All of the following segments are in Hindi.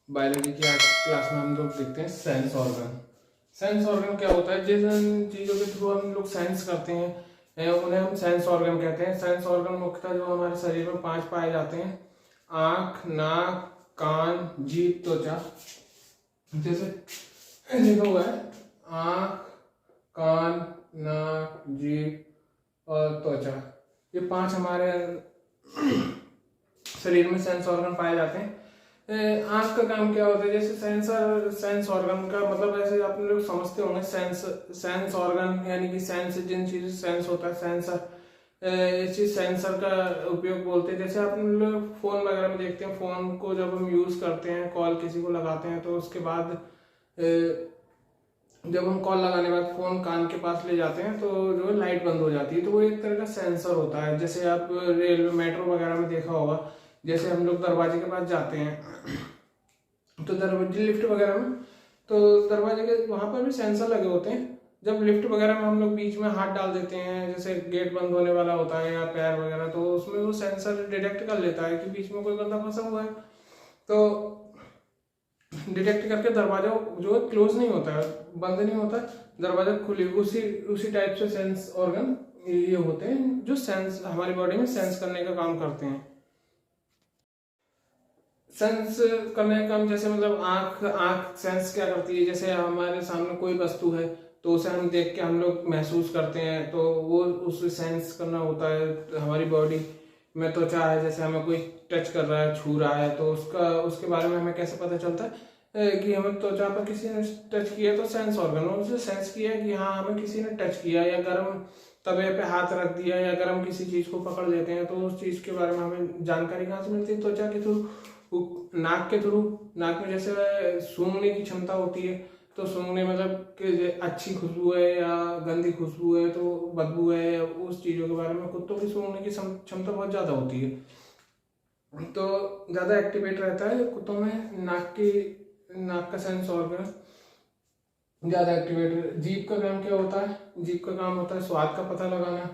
बायोलॉजी की आज क्लास में हम लोग देखते हैं सेंस ऑर्गन। सेंस ऑर्गन क्या होता है? जिन चीज़ों के थ्रू हम लोग सेंस करते हैं उन्हें हम सेंस ऑर्गन कहते हैं। सेंस ऑर्गन मुख्यतः जो हमारे शरीर में 5 पाए जाते हैं: आँख, नाक, कान, जीभ, त्वचा। जैसे लिखा हुआ है आँख, कान, नाक, जीभ और त्वचा। ये 5 हमारे शरीर में सेंस ऑर्गन पाए जाते हैं। आँख का काम क्या होता है? जैसे सेंस ऑर्गन का मतलब ऐसे आप लोग समझते होंगे, सेंस ऑर्गन यानी कि सेंस, जिन चीज़ सेंस होता है सेंसर, इस चीज सेंसर का उपयोग बोलते हैं। जैसे आप लोग फोन वगैरह में देखते हैं, फोन को जब हम यूज करते हैं, कॉल किसी को लगाते हैं, तो उसके बाद जब हम कॉल लगाने के बाद फोन कान के पास ले जाते हैं तो जो है लाइट बंद हो जाती है, तो वो एक तरह का सेंसर होता है। जैसे आप रेल मेट्रो वगैरह में देखा होगा, जैसे हम लोग दरवाजे के पास जाते हैं तो दरवाजे लिफ्ट वगैरह में, तो दरवाजे के वहां पर भी सेंसर लगे होते हैं। जब लिफ्ट वगैरह में हम लोग बीच में हाथ डाल देते हैं, जैसे गेट बंद होने वाला होता है या पैर वगैरह, तो उसमें वो सेंसर डिटेक्ट कर लेता है कि बीच में कोई बंदा फंसा हुआ है, तो डिटेक्ट करके दरवाजा जो है क्लोज नहीं होता है, बंद नहीं होता है, दरवाजा खुले। उसी उसी टाइप से सेंस ऑर्गन ये होते हैं जो सेंस हमारी बॉडी में सेंस करने का काम करते हैं। सेंस करने का काम जैसे मतलब आंख आंख सेंस क्या करती है? जैसे हमारे सामने कोई वस्तु है तो उसे हम देख के हम लोग महसूस करते हैं, तो वो उसे सेंस करना होता है। हमारी बॉडी में त्वचा है, जैसे हमें कोई टच कर रहा है, छू रहा है, तो उसका उसके बारे में हमें कैसे पता चलता है कि हमें त्वचा पर किसी ने टच किया, तो सेंस ऑर्गन उसे सेंस किया कि हाँ हमें किसी ने टच किया, या गर्म तवे पे हाथ रख दिया, या गर्म किसी चीज को पकड़ लेते हैं, तो उस चीज के बारे में हमें जानकारी कहाँ से मिलती है? त्वचा के थ्रू, नाक के थ्रू। नाक में जैसे सूंघने की क्षमता होती है, तो सूंघने मतलब कि अच्छी खुशबू है या गंदी खुशबू है, तो बदबू है, या उस चीजों के बारे में कुत्तों की सूंघने की क्षमता बहुत ज्यादा होती है, तो ज्यादा एक्टिवेट रहता है कुत्तों में नाक का सेंस ऑर्गन ज्यादा एक्टिवेट। जीभ का काम क्या होता है? जीभ का काम होता है स्वाद का पता लगाना।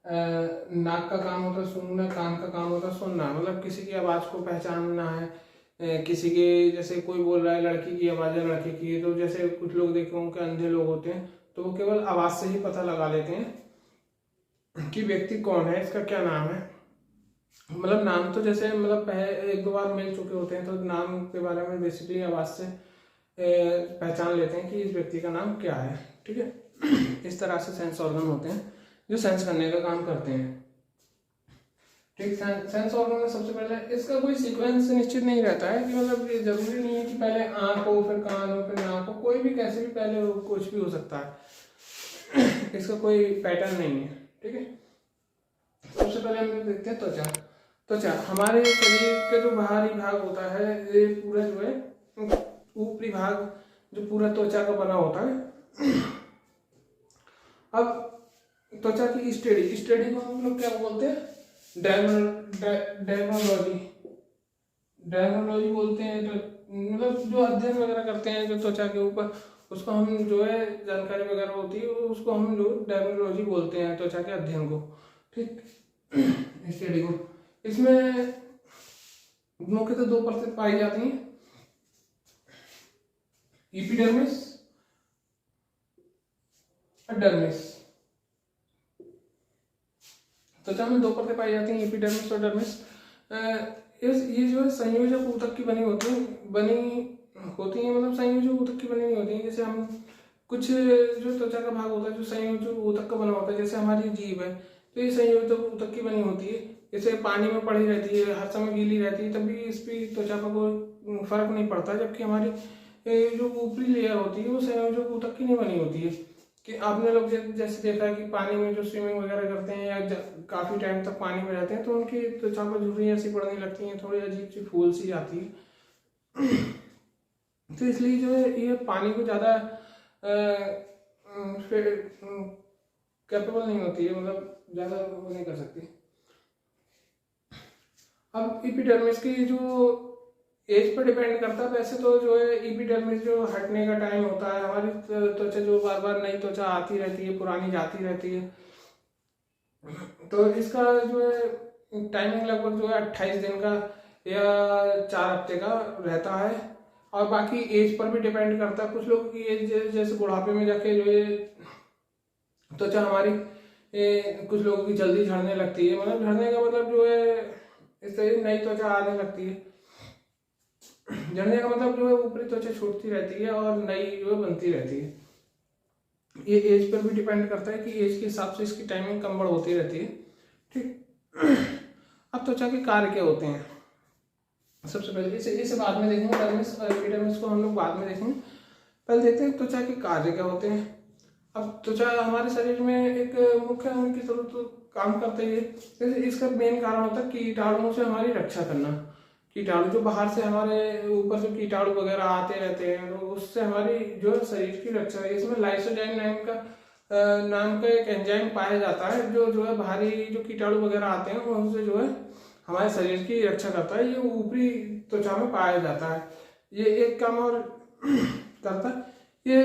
नाक का काम होता है सूंघना, कान का काम होता है सुनना, मतलब किसी की आवाज को पहचानना है। किसी के जैसे कोई बोल रहा है लड़की की आवाज है लड़के की, तो जैसे कुछ लोग देखे होंगे अंधे लोग होते हैं, तो वो केवल आवाज से ही पता लगा लेते हैं कि व्यक्ति कौन है, इसका क्या नाम है। मतलब नाम तो जैसे मतलब पहले 1-2 बार मिल चुके होते हैं, तो नाम के बारे में बेसिकली आवाज से पहचान लेते हैं कि इस व्यक्ति का नाम क्या है। ठीक है, इस तरह से सेंस ऑर्गन होते हैं जो सेंस करने का काम करते हैं। ठीक, सेंस ऑर्गन में सबसे पहले इसका कोई सीक्वेंस निश्चित नहीं रहता है कि मतलब ये जरूरी नहीं है कि पहले आंख हो फिर कान हो फिर नाक हो, कोई भी कैसे भी पहले हो, कुछ भी हो सकता है। इसका कोई पैटर्न नहीं है। ठीक है, सबसे पहले हम देखते हैं त्वचा। त्वचा हमारे शरीर के जो बाहरी भाग होता है, ये पूरा जो है ऊपरी भाग जो पूरा त्वचा का बना होता है। अब त्वचा की स्टडी को हम लोग क्या बोलते हैं? डर्मोलॉजी डर्मोलॉजी बोलते हैं। तो मतलब जो अध्ययन वगैरह करते हैं जो त्वचा के ऊपर, उसको हम जो है जानकारी वगैरह होती है, उसको हम जो डर्मोलॉजी बोलते हैं, त्वचा के अध्ययन को। ठीक, स्टडी को। इसमें मुख्यतः 2 परतें पाई जाती हैं, एपिडर्मिस और डर्मिस। त्वचा में 2 परतें पाई जाती हैं, एपिडर्मिस और डर्मिस। ये जो है संयोजक ऊतक की बनी होती है, मतलब संयोजक ऊतक की बनी नहीं होती है। जैसे हम कुछ जो त्वचा का भाग होता है जो संयोजक ऊतक का बना होता है, जैसे हमारी जीभ है, तो ये संयोजक ऊतक की बनी होती है। जैसे पानी में पड़ी रहती है, हर समय गीली रहती है, तभी इस पर त्वचा पर कोई फर्क नहीं पड़ता। जबकि हमारी जो ऊपरी लेयर होती है वो संयोजक ऊतक की नहीं बनी होती है। कि आपने लोग जैसे देखा है कि पानी में जो स्विमिंग वगैरह करते हैं या काफी टाइम तक पानी में रहते हैं, तो उनकी त्वचा पर झुर्रियां ऐसी पड़ने लगती हैं, थोड़ी अजीब सी फूल सी जाती है। तो इसलिए जो है ये पानी को ज्यादा कैपेबल नहीं होती है, मतलब ज्यादा वो नहीं कर सकती। अब एपिडर्मिस की जो एज पर डिपेंड करता है। वैसे तो जो है एपिडर्मिस जो हटने का टाइम होता है, हमारी त्वचा जो बार बार नई त्वचा आती रहती है, पुरानी जाती रहती है, तो इसका जो है टाइमिंग लगभग जो है 28 दिन का या 4 हफ्ते का रहता है। और बाकी एज पर भी डिपेंड करता है। कुछ लोगों की एज जैसे बुढ़ापे में जाके जो है त्वचा हमारी कुछ लोगों की जल्दी झड़ने लगती है, मतलब झड़ने का मतलब जो है इस तरह की नई त्वचा आने लगती है। झड़ने का मतलब जो है ऊपरी त्वचा छूटती रहती है और नई जो है बनती रहती है। ये एज पर भी डिपेंड करता है कि एज के हिसाब से इसकी टाइमिंग कम बढ़ होती रहती है। ठीक। अब त्वचा के कार्य क्या होते हैं, सबसे पहले इसे बाद में देखेंगे, डर्मिस और एपिडर्मिस को हम लोग बाद में देखेंगे। पहले देखते हैं त्वचा के कार्य क्या होते हैं। अब त्वचा हमारे शरीर में एक मुख्य अंग की तरह तो काम करते ही है। जैसे इसका मेन कारण होता है कीटाणुओं से हमारी रक्षा करना। कीटाणु जो बाहर से हमारे ऊपर जो कीटाणु वगैरह आते रहते हैं तो उससे हमारी जो है शरीर की रक्षा है। इसमें लाइसोजाइम नाम का एक एंजाइम पाया जाता है जो है बाहरी जो कीटाणु वगैरह आते हैं उनसे जो है हमारे शरीर की रक्षा करता है। ये ऊपरी त्वचा में पाया जाता है। ये एक काम और करता है, ये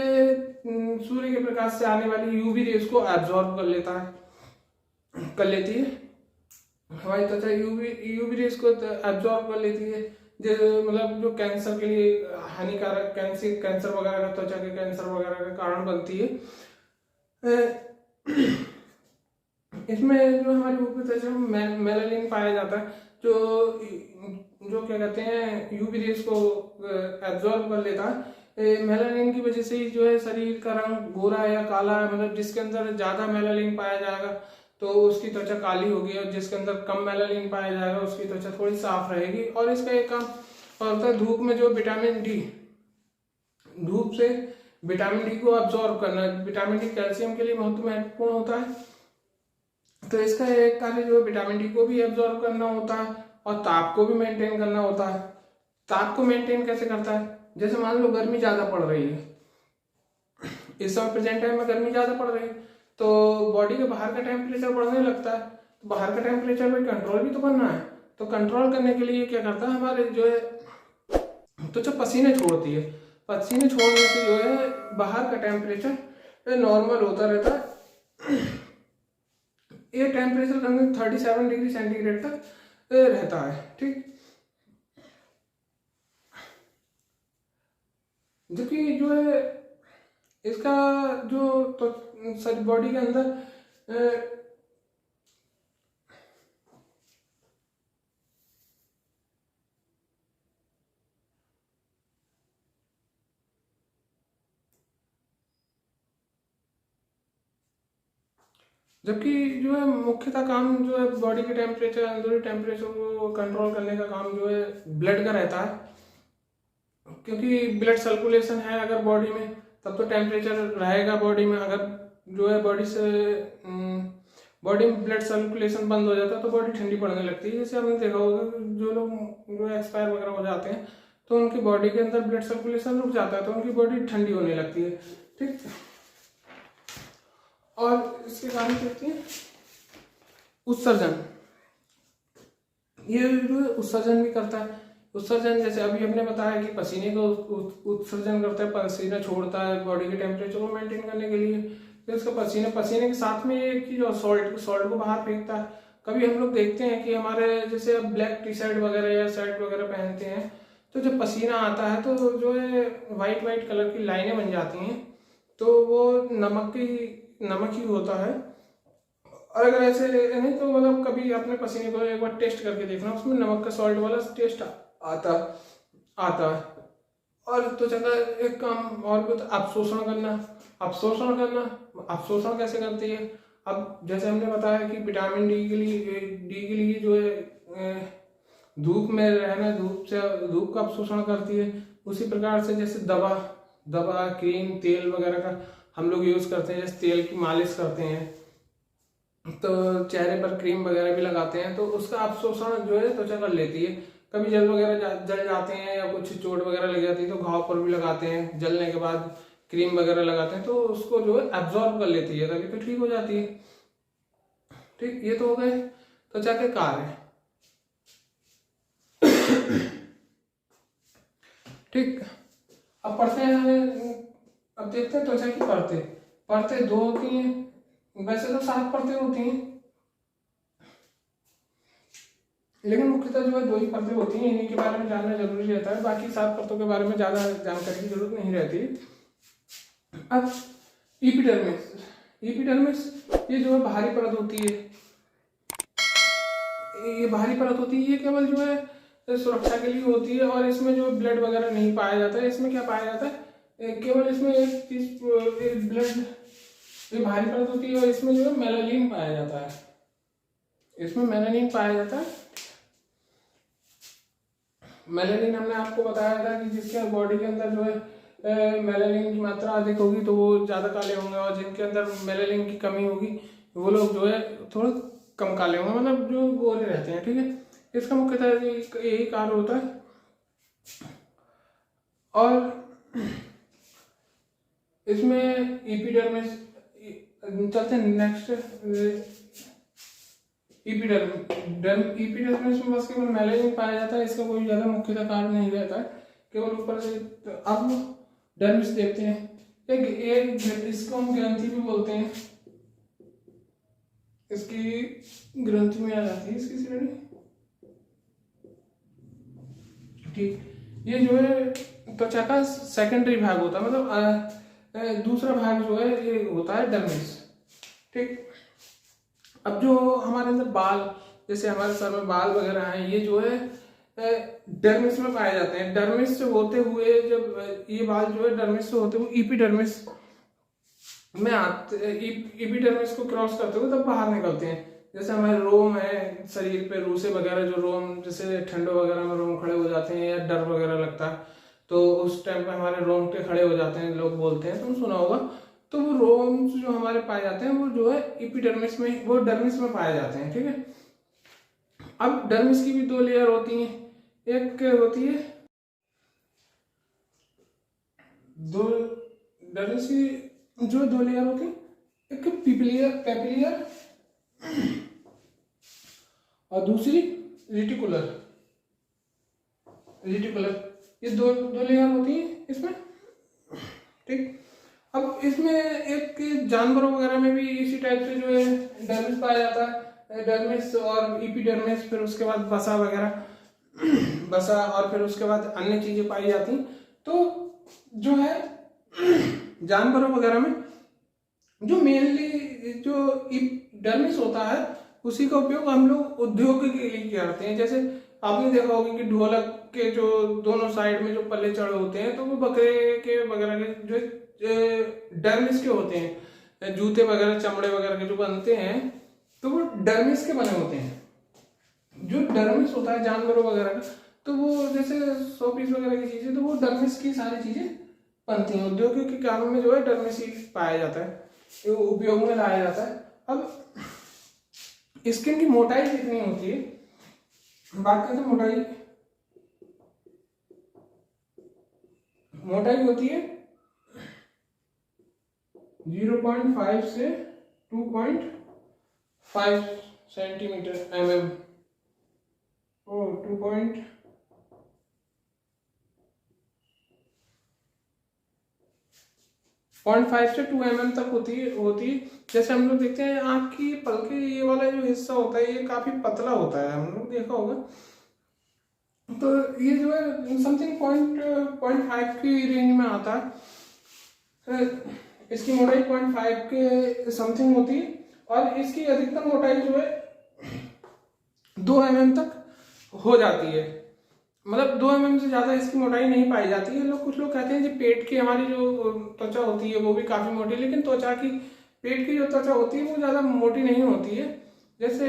सूर्य के प्रकाश से आने वाली यूवी रेज को एब्जॉर्ब कर लेती है। हमारी त्वचा यूवी रेज को एब्जॉर्ब कर लेती है, जो मतलब जो कैंसर के लिए हानिकारक कैंसर वगैरह का, त्वचा के कैंसर वगैरह का कारण बनती है। इसमें जो हमारी ऊपरी त्वचा में मेलानिन पाया जाता है जो जो क्या कहते हैं यूवी रेज को एब्जॉर्ब कर लेता है। मेलानिन की वजह से ही जो है शरीर का रंग गोरा या काला है, मतलब जिसके अंदर ज्यादा मेलानिन पाया जाएगा तो उसकी त्वचा काली होगी और जिसके अंदर कम मेलानिन पाया जाएगा उसकी त्वचा थोड़ी साफ रहेगी। और इसका एक काम और होता है धूप में जो विटामिन डी, धूप से विटामिन डी को अब्सॉर्ब करना। विटामिन डी कैल्शियम के लिए बहुत महत्वपूर्ण होता है, तो इसका एक कार्य जो है विटामिन डी को भी एब्जॉर्ब करना होता है और ताप को भी मेंटेन करना होता है। ताप को मेंटेन कैसे करता है, जैसे मान लो गर्मी ज्यादा पड़ रही है, इस समय प्रेजेंट टाइम में गर्मी ज्यादा पड़ रही है तो बॉडी के बाहर का टेम्परेचर बढ़ने लगता है। तो बाहर का टेम्परेचर में कंट्रोल भी तो करना है, तो कंट्रोल करने के लिए क्या करता है हमारे जो है तो जो पसीने छोड़ती है, पसीने छोड़ने से जो है बाहर का टेम्परेचर नॉर्मल होता रहता है। ये टेम्परेचर लगभग 37 डिग्री सेंटीग्रेड तक रहता है। ठीक, जबकि जो है इसका जो तो बॉडी के अंदर जबकि जो है मुख्यतः काम जो है बॉडी के टेम्परेचर, अंदरूनी टेम्परेचर को कंट्रोल करने का काम जो है ब्लड का रहता है, क्योंकि ब्लड सर्कुलेशन है अगर बॉडी में तब तो टेम्परेचर रहेगा बॉडी में। अगर जो है बॉडी में ब्लड सर्कुलेशन बंद हो जाता है तो बॉडी ठंडी पड़ने लगती है। जैसे हमने देखा होगा जो लोग जो एक्सपायर वगैरह हो जाते हैं तो उनकी बॉडी के अंदर ब्लड सर्कुलेशन रुक जाता है तो उनकी बॉडी ठंडी होने लगती है। ठीक, और इसके कारण कहते हैं उत्सर्जन, ये जो है उत्सर्जन भी करता है। उत्सर्जन जैसे अभी हमने बताया कि पसीने का उत्सर्जन करता है, पसीना छोड़ता है बॉडी के टेम्परेचर को मेंटेन करने के लिए। फिर उसका पसीने के साथ में एक चीज और सॉल्ट को बाहर फेंकता है। कभी हम लोग देखते हैं कि हमारे जैसे अब ब्लैक टी शर्ट वगैरह या शर्ट वगैरह पहनते हैं तो जब पसीना आता है तो जो है वाइट कलर की लाइनें बन जाती हैं, तो वो नमक ही होता है। और अगर ऐसे नहीं तो मतलब कभी अपने पसीने को एक बार टेस्ट करके देखना, उसमें नमक का सॉल्ट वाला टेस्ट आता है। और तो जगह एक काम और भी अवशोषण करना। अवशोषण कैसे करती है, अब जैसे हमने बताया कि विटामिन डी के लिए जो है धूप में रहना, धूप का अवशोषण करती है। उसी प्रकार से जैसे दवा क्रीम तेल वगैरह का हम लोग यूज करते हैं, जैसे तेल की मालिश करते हैं तो चेहरे पर क्रीम वगैरह भी लगाते हैं तो उसका अवशोषण जो है त्वचा कर लेती है। कभी जल वगैरह जल जाते हैं या कुछ चोट वगैरह लग जाती है तो घाव पर भी लगाते हैं, जलने के बाद क्रीम वगैरह लगाते हैं तो उसको जो है एब्जॉर्ब कर लेती है, तभी तो ठीक हो जाती है। ठीक, ये तो हो गए त्वचा के कार्य। ठीक, अब पढ़ते हैं, अब देखते हैं त्वचा की परतें दो होती हैं, वैसे तो 7 परतें होती हैं। लेकिन मुख्यतः जो है 2 ही परतें होती हैं, इन्हीं के बारे में जानना जरूरी रहता है, बाकी 7 परतों के बारे में ज़्यादा जानकारी की जरूरत नहीं रहती। अब एपिडर्मिस ये जो है बाहरी परत होती है, ये बाहरी परत होती है, ये केवल जो है सुरक्षा के लिए होती है और इसमें जो ब्लड वगैरह नहीं पाया जाता है। इसमें क्या पाया जाता है, केवल इसमें एक चीज ब्लड, ये बाहरी परत होती है और इसमें जो है मेलानिन पाया जाता है, इसमें मेलानिन पाया जाता है। मेलानिन हमने आपको बताया था कि जिसके बॉडी के अंदर जो है मेलानिन की मात्रा अधिक होगी तो वो ज़्यादा काले होंगे, और जिनके अंदर मेलानिन की कमी होगी वो लोग जो है थोड़ा कम काले होंगे, मतलब जो गोरे रहते हैं। ठीक है, इसका मुख्यतः यही कार्य होता है। और इसमें एपिडर्मिस, चलते हैं नेक्स्ट, एपिडर्मिस में बस केवल मेलानिन पाया जाता है, इसका कोई ज्यादा मुख्यतः कारण नहीं रहता है, केवल ऊपर से। अब डर्मिस देखते हैं, एक इसको हम ग्रंथि भी बोलते हैं, इसकी ग्रंथि में आ जाती है इसकी श्रेणी। ठीक, ये जो है त्वचा का सेकेंडरी भाग होता है, मतलब दूसरा भाग जो है ये होता है डर्मिस। ठीक, अब जो हमारे अंदर बाल, जैसे हमारे सर में बाल वगैरह हैं, ये जो है डर्मिस में पाए जाते हैं। डर्मिस से होते हुए जब ये बाल जो है डर्मिस से होते हुए एपिडर्मिस में आते, एपिडर्मिस को क्रॉस करते हुए तब बाहर निकलते हैं। जैसे हमारे रोम है शरीर पे, रूसे वगैरह, जो रोम जैसे ठंडो वगैरह में रोम खड़े हो जाते हैं या डर वगैरह लगता है तो उस टाइम पे हमारे रोंगटे खड़े हो जाते हैं, लोग बोलते हैं, तुम सुना होगा। तो वो रोम जो हमारे पाए जाते हैं वो जो है एपिडर्मिस में, वो डर्मिस में पाए जाते हैं। ठीक है, अब डर्मिस की भी 2 लेयर होती हैं, एक होती है डर्मिस की जो 2 लेयर होती है, एक पेपिलियर और दूसरी रेटिकुलर। ये दो लेयर होती है इसमें। ठीक, अब इसमें एक जानवरों वगैरह में भी इसी टाइप से जो है डर्मिस पाया जाता है, डर्मिस और एपिडर्मिस, फिर उसके बाद बसा वगैरह, बसा, और फिर उसके बाद अन्य चीजें पाई जाती। तो जो है जानवरों वगैरह में जो मेनली जो डर्मिस होता है उसी का उपयोग हम लोग उद्योग के लिए करते हैं। जैसे आपने देखा होगा कि ढोलक के जो दोनों साइड में जो पल्ले चढ़े होते हैं तो वो बकरे के वगैरह के जो डर्मिस के होते हैं, जूते वगैरह चमड़े वगैरह के जो बनते हैं तो वो डर्मिस के बने होते हैं। जो डर्मिस होता है जानवरों वगैरह का, तो वो जैसे 100 पीस वगैरह की चीजें, तो वो डर्मिस की सारी चीजें बनती हैं। उद्योगों के काम में जो है डर्मिस ही पाया जाता है, उपयोग में लाया जाता है। अब स्किन की मोटाई कितनी होती है, बात करते हैं मोटाई होती है 0.5 से 2.5 सेंटीमीटर mm, 0.5 से 2 mm तक होती है। जैसे हम लोग देखते हैं आंख की पलके, ये वाला जो हिस्सा होता है ये काफी पतला होता है, हम लोग देखा होगा। तो ये जो है समथिंग 0.5 की रेंज में आता है। इसकी मोटाई 0.5 के समथिंग होती है और इसकी अधिकतम मोटाई जो है 2 mm तक हो जाती है। मतलब 2 mm से ज्यादा इसकी मोटाई नहीं पाई जाती है। कुछ लोग कहते हैं कि पेट की हमारी जो त्वचा होती है वो भी काफी मोटी, लेकिन पेट की जो त्वचा होती है वो ज्यादा मोटी नहीं होती है। जैसे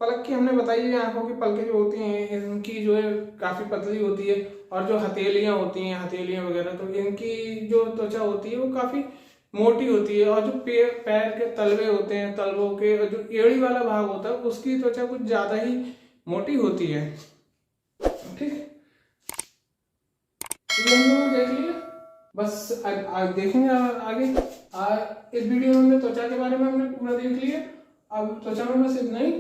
पलक की हमने बताई है, आंखों की पलकें जो होती हैं इनकी जो है काफी पतली होती है, और जो हथेलियां होती हैं, हथेलियां वगैरह, तो इनकी जो त्वचा होती है वो काफी मोटी होती है। और जो पैर के तलवे होते हैं, तलवों के जो एड़ी वाला भाग होता है उसकी त्वचा कुछ ज्यादा ही मोटी होती है। ठीक, ये हम लोग देख लिया, बस देखेंगे आगे। इस वीडियो में हमने त्वचा के बारे में हमने पूरा देख लिया। अब त्वचा में बस इतना ही।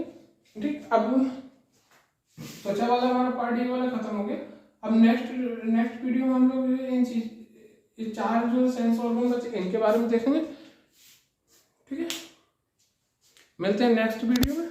ठीक, अब त्वचा वाला हमारा पार्ट ये वाला खत्म हो गया। अब नेक्स्ट वीडियो में हम लोग ये 4 जो सेंस ऑर्गन बचे इनके बारे में देखेंगे। ठीक है, मिलते हैं नेक्स्ट वीडियो में।